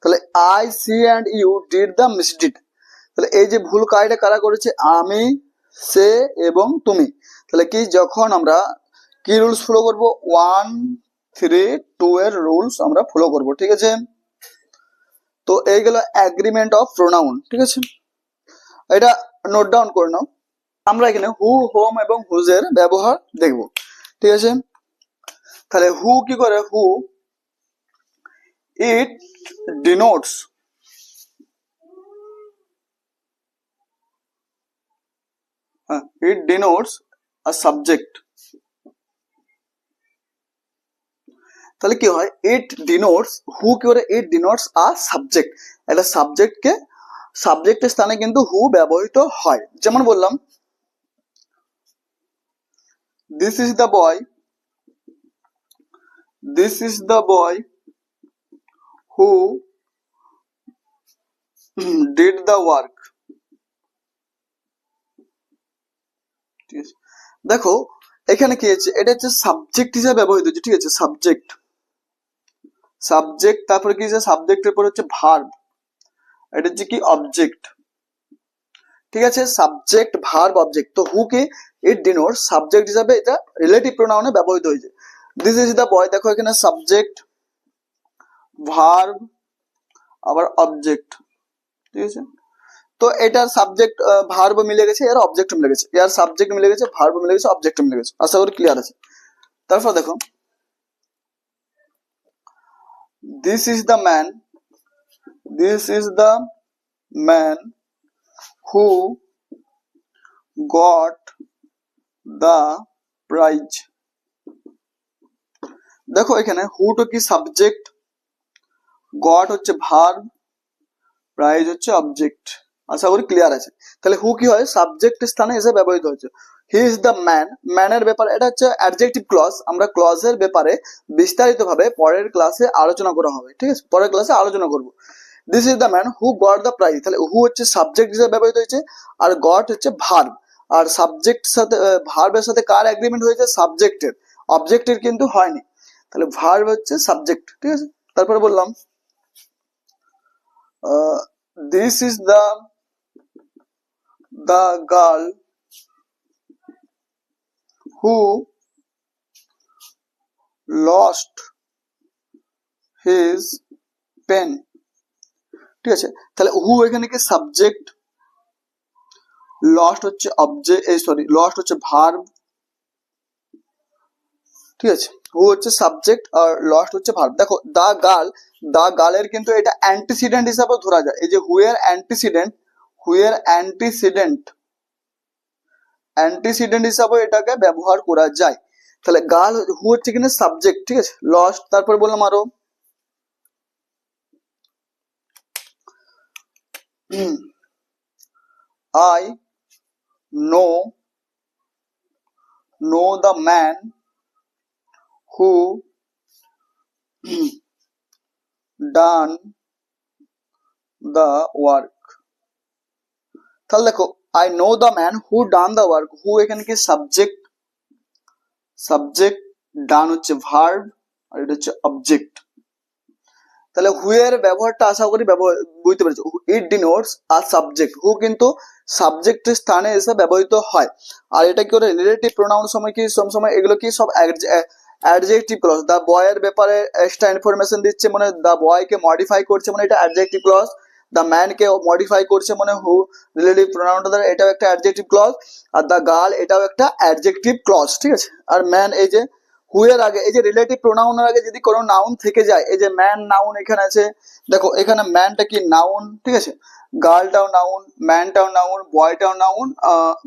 তাহলে I see and you did the misdeed, তাহলে এই যে ভুল কাজটা কারা করেছে, আমি, সে এবং তুমি। তাহলে কি যখন আমরা কি রুলস ফলো করব, 1 3 2 এর রুলস আমরা ফলো করব, ঠিক আছে। তো এই গেল এগ্রিমেন্ট অফ প্রোনাউন, ঠিক আছে, এটা নোট ডাউন করে নাও। আমরা এখানে হু, হোম এবং হুজ এর ব্যবহার দেখব, ঠিক আছে। তাহলে হু কি করে, হু ইট ডিনোটস a subject, তাহলে কি হয়, ইট ডিনোটস, হু কি করে, ইট ডিনোটস আ সাবজেক্ট, একটা সাবজেক্টকে সাবজেক্টের স্থানে কিন্তু হু ব্যবহৃত হয়। যেমন বললাম this is the boy, this is the boy who did the work, ঠিক আছে। দেখো এখানে কি হচ্ছে, এটা হচ্ছে সাবজেক্ট হিসেবে ব্যবহৃত হচ্ছে, ঠিক আছে, সাবজেক্ট, সাবজেক্ট, তারপরে কি হচ্ছে সাবজেক্টের পর হচ্ছে ভার্ব, এটা হচ্ছে কি অবজেক্ট, ঠিক আছে, সাবজেক্ট ভার্ব অবজেক্ট। তো হু কে ইট ডিনোটস সাবজেক্ট হিসাবে এটা রিলেটিভ প্রোনাউনে ব্যবহৃত হয়েছে। দিস ইজ দ্য বয়, দেখো এখানে সাবজেক্ট, ভার্ব, আবার অবজেক্ট, ঠিক আছে। তো এটার সাবজেক্ট ভার্ব মিলে গেছে, এর অবজেক্ট মিলে গেছে, এর সাবজেক্ট মিলে গেছে, ভার্ব মিলে গেছে, অবজেক্ট মিলে গেছে, আশা করি ক্লিয়ার আছে। তারপর দেখো this is the man, this is the man who got the prize, দেখো এখানে হুটো কি সাবজেক্ট, গট হচ্ছে ভার্ব, প্রাইজ হচ্ছে অবজেক্ট, আশা করি ক্লিয়ার আছে। তাহলে হু কি হয়, সাবজেক্ট স্থানে এসে ব্যবহৃত হচ্ছে। হি ইজ দ্য ম্যান, ম্যানের ব্যাপারে এটা হচ্ছে অ্যাডজেক্টিভ ক্লজ, আমরা ক্লজের ব্যাপারে বিস্তারিত ভাবে পরের ক্লাসে আলোচনা করা হবে, ঠিক আছে, পরের ক্লাসে আলোচনা করব। This is the man who got the prize, তাহলে হু হচ্ছে সাবজেক্ট হিসেবে ব্যবহৃত হয়েছে, আর গট হচ্ছে ভার্ব, আর সাবজেক্ট সাথে ভার্বের সাথে কার এগ্রিমেন্ট হয়েছে, সাবজেক্টের, অবজেক্টের কিন্তু হয়নি, তাহলে ভার্ব হচ্ছে সাবজেক্ট, ঠিক আছে। তারপরে বললাম this is the girl who lost his pen, ঠিক আছে। তাহলে হু এখানে কি সাবজেক্ট, লস্ট হচ্ছে অবজেক্ট, লস্ট হচ্ছে ভার্ব, ঠিক আছে, হু হচ্ছে সাবজেক্ট আর লস্ট হচ্ছে ভার্ব। দেখো দা গার্লের কিন্তু এটা অ্যান্টিসিডেন্ট হিসাবে ধরা যায়, এই যে হু এর অ্যান্টিসিডেন্ট, হু এর অ্যান্টিসিডেন্ট হিসাবে এটাকে ব্যবহার করা যায়। তাহলে গার্ল হু হচ্ছে কিনা সাবজেক্ট, ঠিক আছে, লস্ট, তারপর বললাম আরো I know the man who done the work, তাহলে দেখো I know the man who done the work, who এখানে কি সাবজেক্ট, ডান হচ্ছে ভার্ব, আর এটা হচ্ছে অবজেক্ট। তাহলে হু এর ব্যবহারটা আশা করি বুঝতে পেরেছো। ইট ডিনোটস আ সাবজেক্ট, হু কিন্তু সাবজেক্টের স্থানে এসে ব্যবহৃত হয়। আর এটা কি করে রিলেটিভ প্রোনাউন সময় কি সময় এগুলো কি সব অ্যাডজেক্টিভ ক্লজ। দা বয়ের ব্যাপারে এক্সট্রা ইনফরমেশন দিচ্ছে মানে দা বয়কে মডিফাই করছে মানে এটা অ্যাডজেক্টিভ ক্লজ। দ্য ম্যানকে মডিফাই করছে মানে হু রিলেটিভ প্রোনাউনটা দ্বারা এটাও একটা অ্যাডজেক্টিভ ক্লজ। আর দ্য গার্ল এটাও একটা অ্যাডজেক্টিভ ক্লজ, ঠিক আছে। আর ম্যান এই যে হু এর আগে এই যে রিলেটিভ প্রোনাউনের আগে যদি কোনো নাউন থেকে যায়, এই যে ম্যান নাউন এখানে আছে, দেখো এখানে ম্যানটা কি নাউন, ঠিক আছে, গার্লটাও নাউন, ম্যানটাও নাউন, বয়টাও নাউন,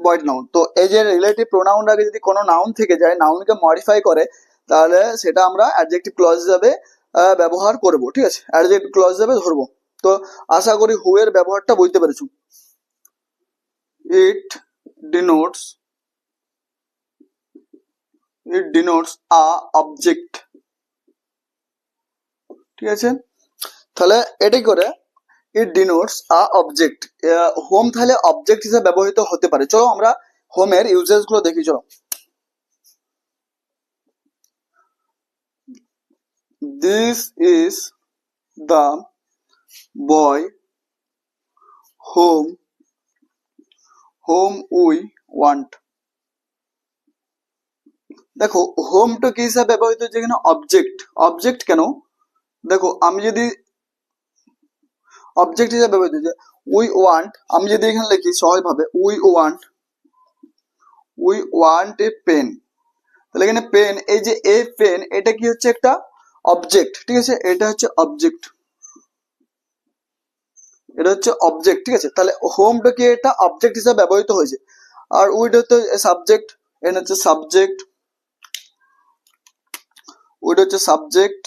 বয়েড নাউন। তো এই যে রিলেটিভ প্রোনাউন আগে যদি কোনো নাউন থেকে যায়, নাউনকে মডিফাই করে, তাহলে সেটা আমরা অ্যাডজেক্টিভ ক্লজ হিসাবে ব্যবহার করব, ঠিক আছে, অ্যাডজেক্টিভ ক্লজ হিসাবে ধরবো। তো আশা করি হু এর ব্যবহারটা বুঝতে পেরেছো। ইট ডিনোটস আ অবজেক্ট, ঠিক আছে। তাহলে এটাই করে ইট ডিনোটস আ অবজেক্ট। হোম তাহলে অবজেক্ট হিসেবে ব্যবহৃত হতে পারে। চলো আমরা হোমের ইউজেস গুলো দেখি। চলো, this is the boy home we want. দেখো হোমটা কি হিসাবে ব্যবহৃত হচ্ছে এখানে? অবজেক্ট কেন? দেখো আমি যদি অবজেক্ট হিসাবে ব্যবহৃত হচ্ছে উই ওয়ান্ট, আমি যদি এখানে লিখি সহজভাবে উই ওয়ান্ট এ পেন, তাহলে এখানে পেন, এই যে এ পেন এটা কি হচ্ছে একটা অবজেক্ট, ঠিক আছে, এটা হচ্ছে অবজেক্ট, ঠিক আছে। তাহলে হোমটা কি এটা অবজেক্ট হিসেবে ব্যবহৃত হয়েছে। আর উইড হচ্ছে সাবজেক্ট, এন হচ্ছে সাবজেক্ট, উইড হচ্ছে সাবজেক্ট,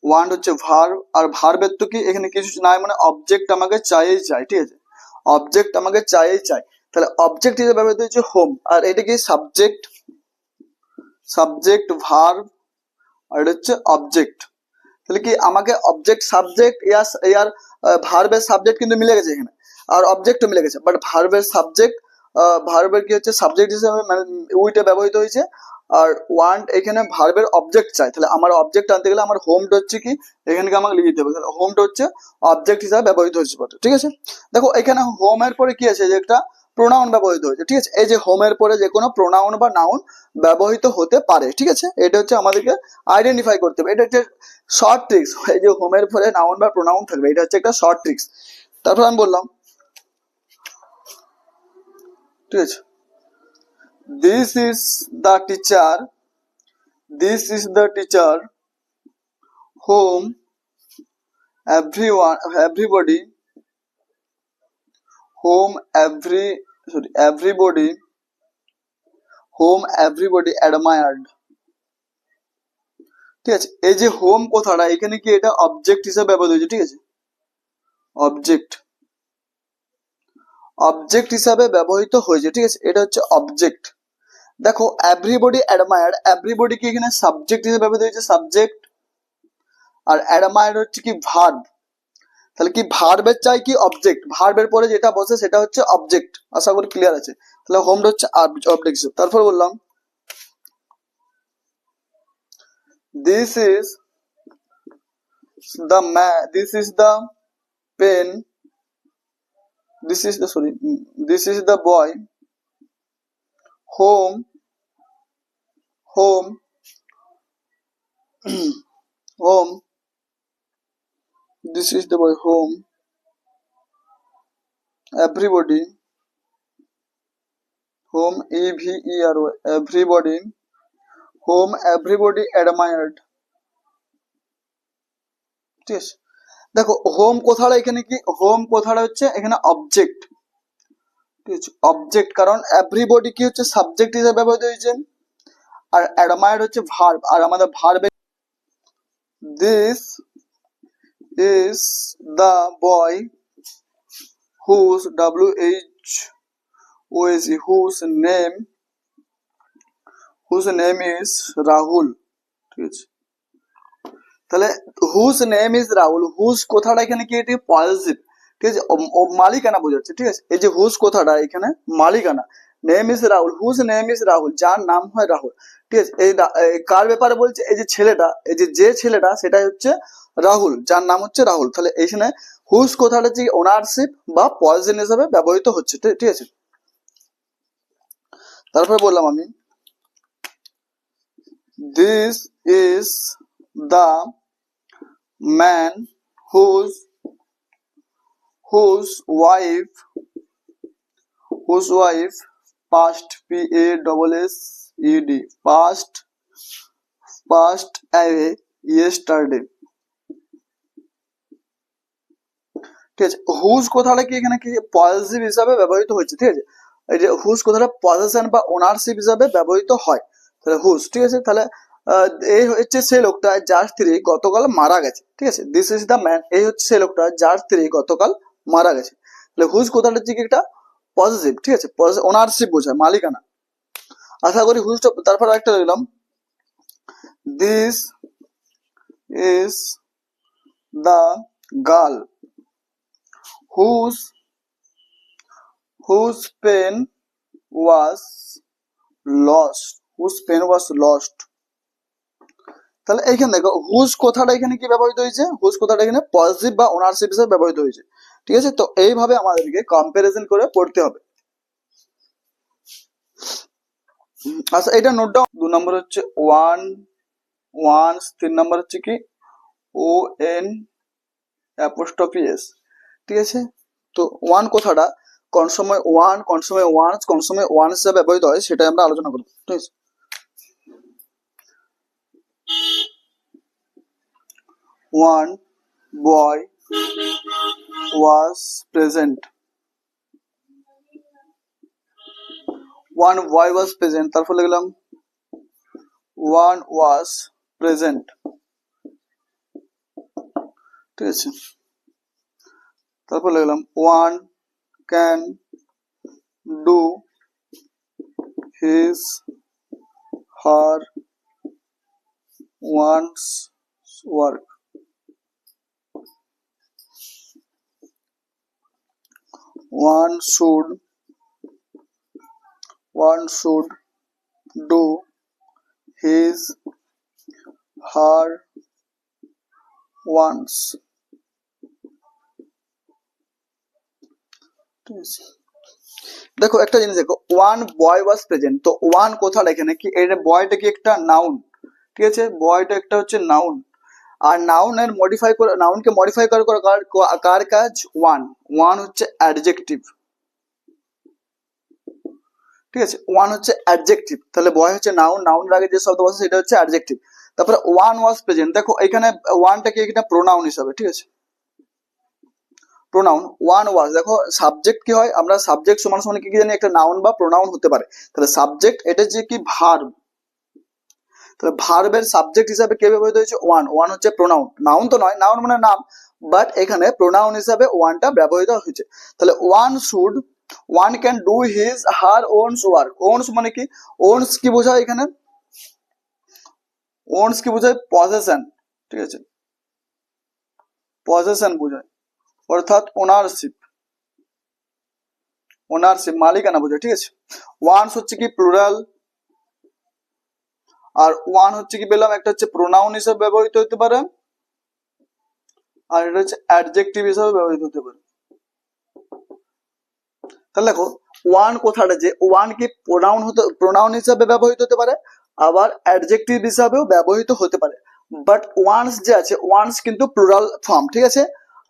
ওয়ান্ট হচ্ছে ভার্ব। আর ভার্বের তো কি এখানে কিছু নাই, মানে অবজেক্ট আমাকে চাই, ঠিক আছে, অবজেক্ট আমাকে চাই। তাহলে অবজেক্ট হিসেবে ব্যবহৃত হচ্ছে হোম। আর এটা কি সাবজেক্ট ভার্ব, আর এটা হচ্ছে অবজেক্ট। তাহলে কি আমাকে অবজেক্ট সাবজেক্ট ইয়ার ভার্বের সাবজেক্ট কিন্তু মিলে গেছে এখানে, আর অবজেক্টও মিলে গেছে, বাট ভার্বের কি হচ্ছে সাবজেক্ট হিসেবে উইটা ব্যবহৃত হয়েছে। আর ওয়ান্ট এখানে ভার্বের অবজেক্ট চাই, তাহলে আমার অবজেক্ট আনতে গেলে আমার হোমটা হচ্ছে কি এখানে আমাকে লিখে দিতে হবে, তাহলে হোমটা হচ্ছে অবজেক্ট হিসেবে ব্যবহৃত হয়েছে, ঠিক আছে। দেখো এখানে হোমের পরে কি আছে, যে একটা প্রোনাউন ব্যবহৃত হয়েছে, ঠিক আছে। এই যে হোমের পরে যে কোনো প্রোনাউন বা নাউন ব্যবহৃত হতে পারে, ঠিক আছে, এটা হচ্ছে আমাদেরকে আইডেন্টিফাই করতে হবে। এটা হচ্ছে শর্ট ট্রিক্স, এই যে হোমের পরে নাউন বা প্রোনাউন থাকবে, এটা হচ্ছে একটা শর্ট ট্রিক্স। তারপর আমি বললাম, ঠিক আছে, this is the teacher home everybody admired, ঠিক আছে। এই যে হোম কথাটা এখানে কি এটা অবজেক্ট হিসেবে ব্যবহৃত হয়েছে, ঠিক আছে, অবজেক্ট হিসাবে ব্যবহৃত হয়েছে, ঠিক আছে, এটা হচ্ছে অবজেক্ট। দেখো এভরিবডি কি এখানে সাবজেক্ট হিসেবে ব্যবহৃত হয়েছে, সাবজেক্ট। আর অ্যাডমায়ার্ড হচ্ছে কি ভার্ব, তাহলে কি ভার্বের চাই কি অবজেক্ট, ভার্বের পরে যেটা বসে সেটা হচ্ছে অবজেক্ট। আশা করি ক্লিয়ার আছে। তাহলে হোমটা হচ্ছে অবজেক্ট হিসেবে। তারপর বললাম, this is the this is the pen, this is the boy home home this is the boy home everybody everybody admired, ঠিক আছে। দেখো হোম কথাটা এখানে কি, হোম কথাটা হচ্ছে এখানে অবজেক্ট, ঠিক আছে, অবজেক্ট, কারণ এভরিবডি কি হচ্ছে সাবজেক্ট হিসেবে ব্যবহৃত হয়েছে, আর অ্যাডমায়ার্ড হচ্ছে ভার্ব। আর আমাদের ভার্বে this is the boy whose whose name is Rahul, ঠিক আছে। তাহলে whose name is Rahul, whose কথাটা এখানে কি এটি পজিটিভ, ঠিক আছে, মালিকানা বোঝাচ্ছে, ঠিক আছে। এই যে হুজ কথাটা এখানে মালিকানা, name is Rahul, whose name is Rahul, যার নাম হয় রাহুল। ঠিক আছে, এই কার ব্যাপারে বলছে, এই যে ছেলেটা, এই যে ছেলেটা সেটাই হচ্ছে রাহুল, যার নাম হচ্ছে রাহুল। তাহলে এইখানে হুজ কথাটা হচ্ছে ওনারশিপ বা পজিশন হিসাবে ব্যবহৃত হচ্ছে। ঠিক আছে, তারপরে বললাম আমি, this is the man whose wife passed, PASSED, passed away yesterday। ঠিক আছে, হুজ কথাটা কি এখানে কি পজিটিভ হিসাবে ব্যবহৃত হচ্ছে। ঠিক আছে, এই যে হুজ কথাটা পজিশন বা ওনারশিপ হিসাবে ব্যবহৃত হয়। তাহলে হুজ, ঠিক আছে, তাহলে এই হচ্ছে সেই লোকটা যার স্ত্রী গতকাল মারা গেছে। ঠিক আছে, দিস ইজ দ্য ম্যান, এই হচ্ছে সেই লোকটা যার স্ত্রী গতকাল মারা গেছে। তাহলে হুজ কথাটা হচ্ছে কি একটা পজিটিভ। ঠিক আছে, ওনারশিপ বোঝায়, মালিকানা। আশা করি হুজটা, তারপর একটা দিলাম, this is the girl whose pen was lost। তাহলে এইখানে দেখো হুজ কথাটা এখানে কি ব্যবহৃত হয়েছে, হুজ কথাটা এখানে পজিটিভ বা ওনারশিপ হিসেবে ব্যবহৃত হয়েছে। ঠিক আছে, তো এইভাবে আমাদেরকে কম্পারিজন করে পড়তে হবে। আচ্ছা, এটা নোট ডাউন। 2 নম্বর হচ্ছে ওয়ান্স, 3 নম্বর হচ্ছে কি ON''S। ঠিক আছে, তো ওয়ান কথাটা কোন সময় ওয়ান, কোন সময় ওয়ান্স, কোন সময় ওয়ান্স হিসেবে ব্যবহৃত হয় সেটাই আমরা আলোচনা করব। ঠিক আছে, one boy was present, তারপর লিখলাম one was present। ঠিক আছে, তারপর লিখলাম one can do his her one's work। one should do his her one's। দেখো একটা জিনিস, দেখো ওয়ান বয় ওয়াজ প্রেজেন্ট, তো ওয়ান কথাটা এখানে কি, এটা বয়টা কি একটা নাউন। ঠিক আছে, বয়টা একটা হচ্ছে নাউন, আর নাউনের মডিফাই করে, নাউনকে মডিফাই করে কার কাজ, ওয়ান হচ্ছে অ্যাডজেক্টিভ। ঠিক আছে, ওয়ান হচ্ছে অ্যাডজেক্টিভ, তাহলে বয় হচ্ছে নাউন, নাউনের আগে যে শব্দ বসে সেটা হচ্ছে অ্যাডজেক্টিভ। তারপরে ওয়ান ওয়াজ প্রেজেন্ট, দেখো এখানে ওয়ানটা কি এখানে প্রোনাউন হিসাবে। ঠিক আছে, প্রোনাউন ওয়ান ওয়াজ, দেখো সাবজেক্ট কি হয়, আমরা সাবজেক্ট সমান সমান কি জানি, একটা নাউন বা প্রোনাউন হতে পারে। তাহলে সাবজেক্ট এটা যে কি ভার্ব, তাহলে ভার্বের সাবজেক্ট হিসাবে কে ব্যবহৃত হয়েছে, ওয়ান হচ্ছে প্রোনাউন, নাউন তো নয়, নাউন মানে নাম, বাট এখানে প্রোনাউন হিসাবে ওয়ানটা ব্যবহৃত হয়েছে। তাহলে one can do his her ওনস work. ওনস মানে কি, ওনস কি বোঝায় এখানে, ওনস কি বোঝায়, পজেশন। ঠিক আছে, পজেশন বোঝায়, অর্থাৎ ওনারশিপ, মালিকানা বোঝায়। ঠিক আছে, ওয়ান্স হচ্ছে কি প্লুরাল, আর ওয়ান হচ্ছে কি পেলাম, একটা হচ্ছে প্রোনাউন হিসেবে ব্যবহৃত হতে পারে, আর এটা হচ্ছে অ্যাডজেক্টিভ হিসেবে ব্যবহৃত হতে পারে। তাহলে দেখো ওয়ান কথাটা যে, ওয়ান কি প্রোনাউন হিসাবে ব্যবহৃত হতে পারে, আবার অ্যাডজেক্টিভ হিসাবেও ব্যবহৃত হতে পারে, বাট ওয়ান্স যে আছে, ওয়ান্স কিন্তু প্লুরাল ফর্ম। ঠিক আছে,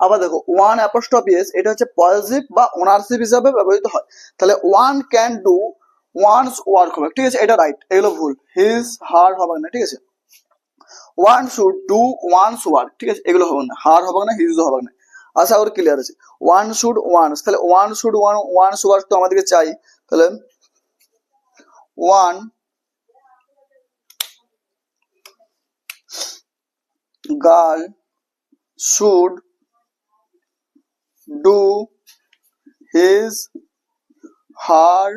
আবার দেখো ওয়ান অ্যাপোস্ট্রফি এস, এটা হচ্ছে পজিটিভ বা ওনারশিপ হিসাবে ব্যবহৃত হয়। তাহলে one can do one's work হবে। ঠিক আছে, এটা রাইট, এগুলো ভুল, হিজ হার হবে না। ঠিক আছে, one should do one's work. ঠিক আছে, এগুলো হবে না, হার হবে না, হিজ হবে না। আশা করি ক্লিয়ার আছে। ওয়ান শুড ওয়ান্স, তাহলে ওয়ান্স ওয়ার্ক তো আমাদেরকে চাই। তাহলে one girl should do his her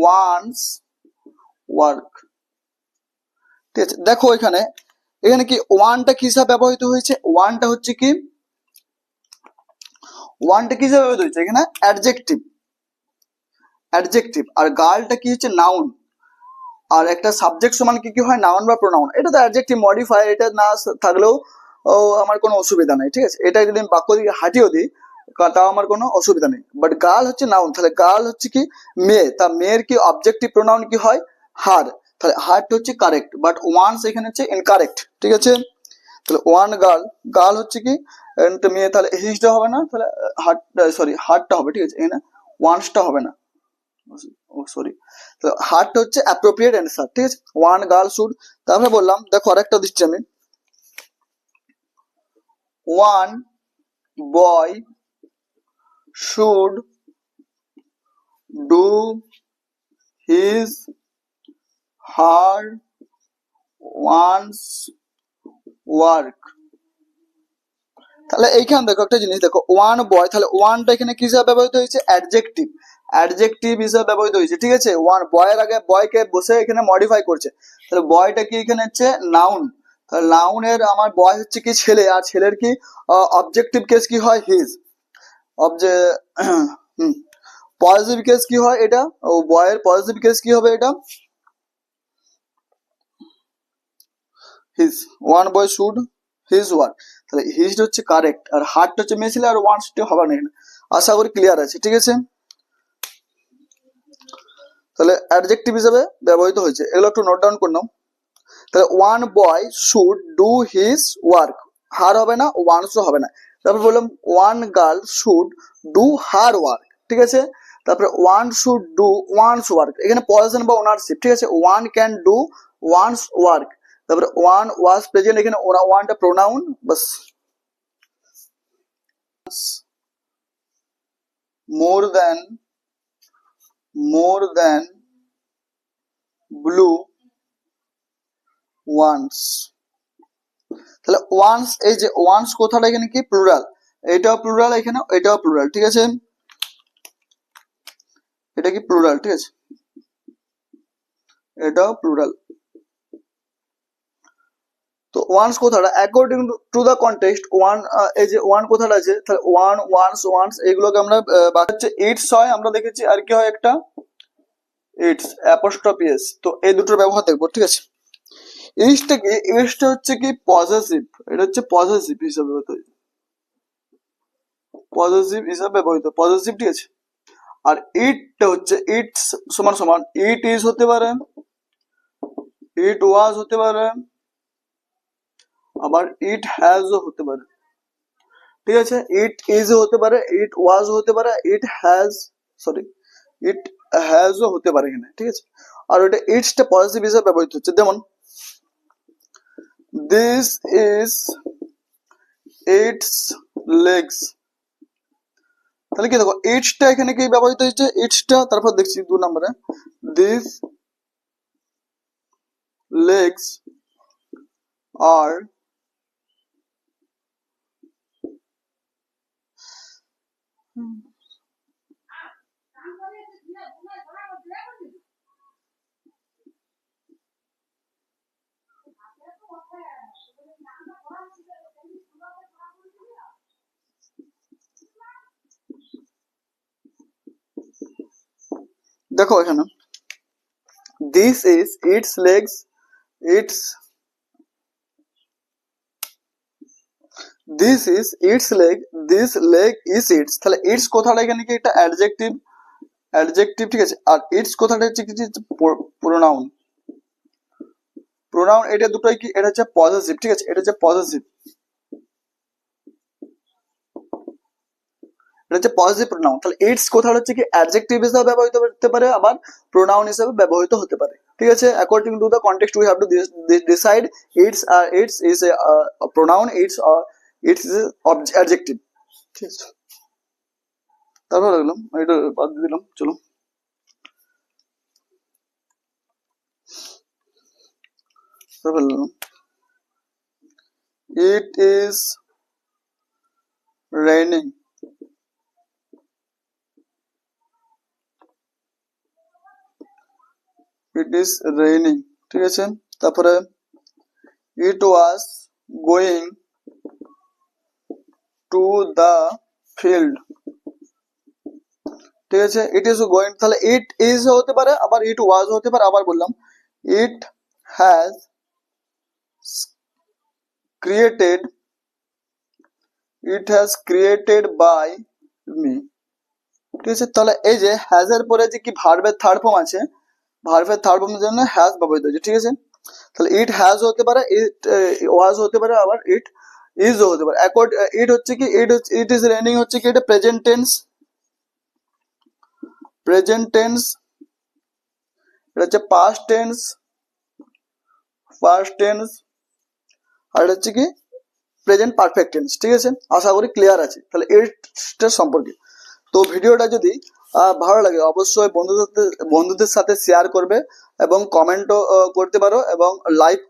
one's work. ঠিক আছে, দেখো এখানে কি ওয়ানটা কি হিসাবে ব্যবহৃত হয়েছে, ওয়ানটা কি হিসাবে ব্যবহৃত হয়েছে এখানে, অ্যাডজেক্টিভ। অ্যাডজেক্টিভ, আর গার্লটা কি হচ্ছে নাউন, আর একটা সাবজেক্ট সমান কি কি হয় নাউন বা প্রোনাউন। এটা তো অ্যাডজেক্টিভ মডিফায়ার, এটা না থাকলেও আমার কোনো অসুবিধা নেই, ঠিক আছে। এটা যদি আমি বাক্য দিয়ে হাঁটিয়েও দিই তাও আমার কোনো অসুবিধা নেই। বাট গার্ল হচ্ছে নাউন, তাহলে গার্ল হচ্ছে কি মেয়ে, তা মেয়ের কি অবজেক্টিভ প্রোনাউন কি হয় হার, তাহলে হারটা হচ্ছে কারেক্ট, বাট ওয়ান্স এখানে হচ্ছে ইনকারেক্ট, ঠিক আছে। তাহলে ওয়ান গার্ল, গার্ল হচ্ছে কি মেয়ে, তাহলে হিজটা হবে না, তাহলে হার্ট সরি হার্টটা হবে, ঠিক আছে, এখানে ওয়ান্সটা হবে না, ও সরি। তাহলে হার্টটা হচ্ছে অ্যাপ্রোপ্রিয়েট অ্যান্সার, ঠিক আছে। ওয়ান গার্ল শুড, তারপরে বললাম দেখো আরেকটা দিচ্ছি আমি, one boy should do his her one's work. তাহলে এইখানে দেখো একটা জিনিস দেখো, ওয়ান বয়, তাহলে ওয়ানটা এখানে কি হিসাবে ব্যবহৃত হয়েছে অ্যাডজেক্টিভ, অ্যাডজেক্টিভ হিসাবে ব্যবহৃত হয়েছে, ঠিক আছে। ওয়ান বয়ের আগে বয়কে বসে এখানে মডিফাই করছে, তাহলে বয়টা কি এখানে হচ্ছে নাউন, তাহলে নাউনের আমার বয় হচ্ছে কি ছেলে, আর ছেলের কি অবজেক্টিভ কেস কি হয় হিজ, অবজে পজিটিভ কেস কি হয় এটা, ও বয়ের পজিটিভ কেস কি হবে এটা his, one boy should his work, তাহলে হিজ হচ্ছে কারেক্ট, আর হার্ট হচ্ছে মেয়ে ছেলে, আর ওয়ান্সটা হবে না এখানে। আশা করি ক্লিয়ার আছে, ঠিক আছে। তাহলে অ্যাডজেক্টিভ হিসেবে ব্যবহৃত হয়েছে, এগুলো একটু নোট ডাউন করে নাও। তাহলে one boy should do his work, her হবে না, ওয়ান্সও হবে না। তারপর বললাম one girl should do her work, ঠিক আছে। তারপরে one should do one's work, এখানে পজিশন বা ওনারশিপ, ঠিক আছে, one can do one's work. তারপরে ওয়ান ওয়াজ প্রেজেন্ট, এখানে ওয়ানটা প্রোনাউন, বাস। মোর দেন ব্লু ওয়ান্স, তাহলে ওয়ান্স, এই যে ওয়ান্স কথাটা এখানে কি প্লুরাল, এটাও প্লুরাল, এখানে এটাও প্লুরাল, ঠিক আছে, এটা কি প্লুরাল, ঠিক আছে, এটাও প্লুরাল। তো ওয়ান্স কথাটা according to the context, one এই যে ওয়ান কথাটা আছে, তাহলে ওয়ান ওয়ান্স ওয়ান্স এগুলোকে আমরা হচ্ছে ইটস হয় আমরা দেখেছি, আর কি হয় একটা ইটস অ্যাপোস্ট্রফি এস, তো এই দুটোর ব্যবহার দেখবো, ঠিক আছে। ইটসটা কি, ইটসটা হচ্ছে কি পজেসিভ, এটা হচ্ছে পজেসিভ হিসাবে ব্যবহৃত, পজেসিভ হিসাবে ব্যবহৃত, পজেসিভ, ঠিক আছে। আর ইটটা হচ্ছে ইটস সমান সমান ইট ইজ হতে পারে, ইট ওয়াজ হতে পারে, আবার ইট হ্যাজও হতে পারে, ঠিক আছে। ইট ইজ হতে পারে, ইট ওয়াজ হতে পারে, ইট হ্যাজ সরি ইট হ্যাজও হতে পারে এখানে, ঠিক আছে। আর ওটা ইটসটা পজিটিভ হিসাবে ব্যবহৃত হচ্ছে, যেমন দিস ইজ ইটস লেগস, তাহলে কি দেখো ইটসটা এখানে কি ব্যবহৃত হচ্ছে ইটসটা, তারপর দেখছি 2 নম্বরে দিস লেগস আর দেখো এখানে this is it's legs, it's this is it's leg, this leg is it's, তাহলে ইটস কথাটা এখানে কি একটা অ্যাডজেক্টিভ, অ্যাডজেক্টিভ, ঠিক আছে। আর ইটস কথাটা হচ্ছে কি প্রোনাউন, প্রোনাউন, এটা দুটোই কি এটা হচ্ছে পজিটিভ, ঠিক আছে, এটা হচ্ছে পজিটিভ, এটা হচ্ছে পজিটিভ প্রোনাউন। তাহলে ইটস কথাটা হচ্ছে কি অ্যাডজেক্টিভ হিসেবে ব্যবহৃত হতে পারে, আবার প্রোনাউন হিসেবে ব্যবহৃত হতে পারে, ঠিক আছে। According to the context we have to decide it's is a pronoun, it's is adjective, ঠিক আছে। তারপর লাগলাম এটা বাদ দিয়ে দিলাম, চলো তারপর লাগলাম it is raining, it is raining, ঠিক আছে। তারপরে it was going to the field, ঠিক আছে, ইট ইজ গোয়িং, তাহলে ইট ইজ হতে পারে, আবার ইট ওয়াজ হতে পারে, আবার বললাম it has created, it has created by me. ঠিক আছে, তাহলে এই যে হ্যাজ এর পরে যে কি ভার্বের থার্ড ফর্ম আছে, ভার্বের থার্ড ফর্মের জন্য হ্যাজ ব্যবহৃত হয়েছে। ঠিক আছে, তাহলে ইট হ্যাজ হতে পারে, ইট ওয়াজ হতে পারে, আবার ইট ইজ হতে পারে। ইট হচ্ছে কি, ইট ইজ রেনিং হচ্ছে কি, এটা প্রেজেন্ট টেন্স, প্রেজেন্ট টেন্স, এটা হচ্ছে পাস্ট টেন্স, পাস্ট টেন্স, আর এটা হচ্ছে কি প্রেজেন্ট পারফেক্ট টেন্স। ঠিক আছে, আশা করি ক্লিয়ার আছে তাহলে এটার সম্পর্কে। তো ভিডিওটা যদি ভালো লাগে অবশ্যই বন্ধুদের সাথে শেয়ার করবে এবং কমেন্টও করতে পারো এবং লাইক